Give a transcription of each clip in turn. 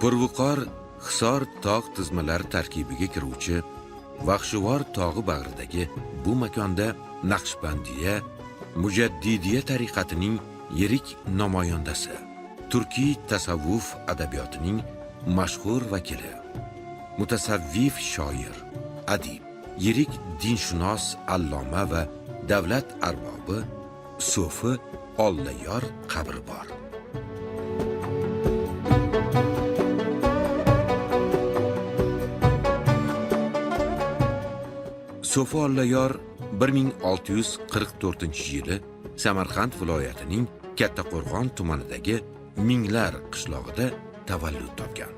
Purviqor Hisor tog' tizmalari tarkibiga kiruvchi Vahshivor tog'i bag'ridagi bu makonda Naqshbandiya, Mujaddidiya tariqatining yirik namoyandasi, turkiy tasavvuf adabiyotining mashhur vakili, mutasavvif shoir, adib, yirik dinshunos alloma va davlat arbobi So'fi Ollayyor qabri bor. So'fi Ollayyor 1644-yili Samarqand viloyatining Kattaqo'rg'on tumanidagi Minglar qishlog'ida tavallud topgan.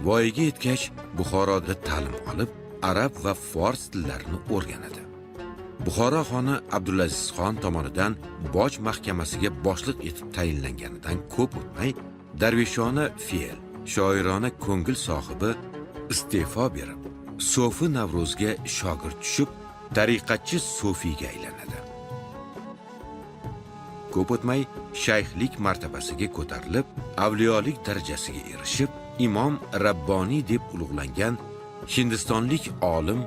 Voyaga yetgach, Buxoroda ta'lim olib, arab va fors tillarini o'rganadi. Buxoro xoni Abdulazizxon tomonidan boj mahkamasiga boshliq etib tayinlanganidan ko'p o'tmay, darvishona fe'l, shoirona ko'ngil sohibi iste'fo berib, So'fi Navruzga shogird tushib, tariqatchi So'fiyga aylanadi. Ko'p o'tmay, shayxlik martabasiga ko'tarilib, avliyolik darajasiga erishib, Imom Rabboniy deb ulug'langan hindistonlik olim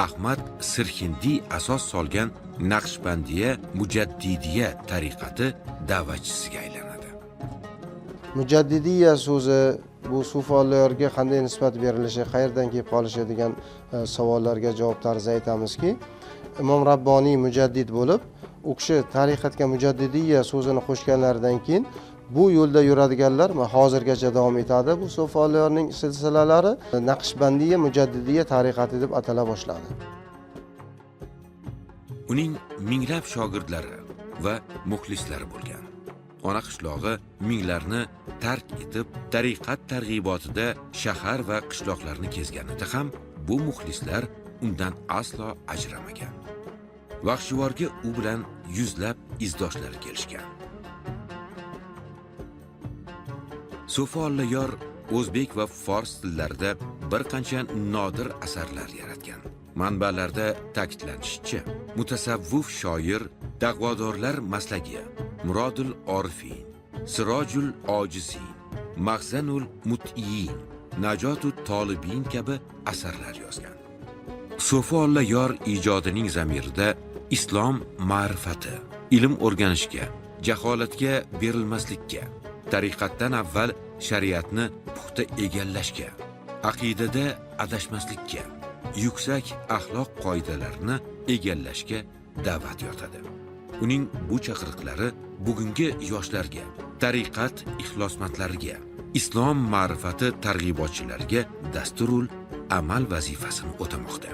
Ahmad Sirhindiy asos solgan Naqshbandiya Mujaddidiya tariqati da'vatchisiga aylanadi. Mujaddidiya so'zi bu sufilarga qanday nisbat berilishi, qayerdan kelib qolishi degan savollarga javob tarzida aytamizki, Imom Rabboniy mujaddid bo'lib, u kishi tariqatga Mujaddidiya so'zini qo'shganlaridan keyin bu yo'lda yuradiganlar hozirgacha davom etadi. Bu sufilarning silsilalari Naqshbandiya Mujaddidiya tariqati deb atala boshladi. Uning minglab shogirdlari va muxlislari bo'lgan. Ona qishlog'i Minglarni tark etib, tariqat targ'ibotida shahar va qishloqlarni kezganida ham bu muxlislar undan aslo ajramagan. Vahshivorga u bilan yuzlab izdoshlari kelishgan. So'fi Ollayyor o'zbek va fors tillarida bir qancha nodir asarlar yaratgan. Manbalarda ta'kidlanishicha, mutasavvuf shoir taqvodorlar maslagi, Murodul Orifin, Sirojul Ojizin, Mahzanul Mut'iyin, Najotut Tolibin kabi asarlar yozgan. So'fi Ollayyor ijodining zamirida islom ma'rifati, ilm o'rganishga, jaholatga berilmaslikka, tariqatdan avval shariatni puxta egallashga, aqidada adashmaslikka, yuksak axloq qoidalarini egallashga da'vat yotadi. Uning bu chaqiriqlari bugungi yoshlarga, tariqat ixlosmandlariga, islom ma'rifati targ'ibotchilariga dasturul amal vazifasini o'tamoqda.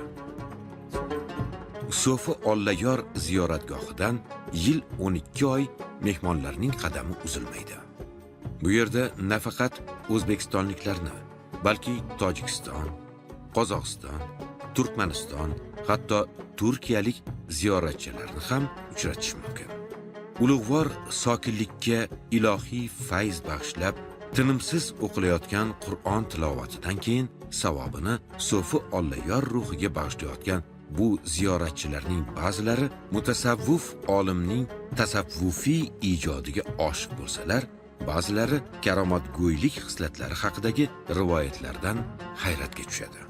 So'fi Ollayyor ziyoratgohidan yil 12 oy mehmonlarning qadami uzilmaydi. Bu yerda nafaqat o'zbekistonliklarni, balki Tojikiston, Qozog'iston, Turkmaniston, hatto turkiyalik ziyoratchilarni ham uchratish mumkin. Ulug'vor sokinlikka ilohiy fayz bag'ishlab, tinimsiz o'qilayotgan Qur'on tilovatidan keyin savobini So'fi Ollayyor ruhiga bag'ishlayotgan bu ziyoratchilarning ba'zilari mutasavvuf olimning tasavvufiy ijodiga oshiq bo'lsalar, ba'zilari karomatgo'ylik xislatlari haqidagi rivoyatlardan hayratga tushadi.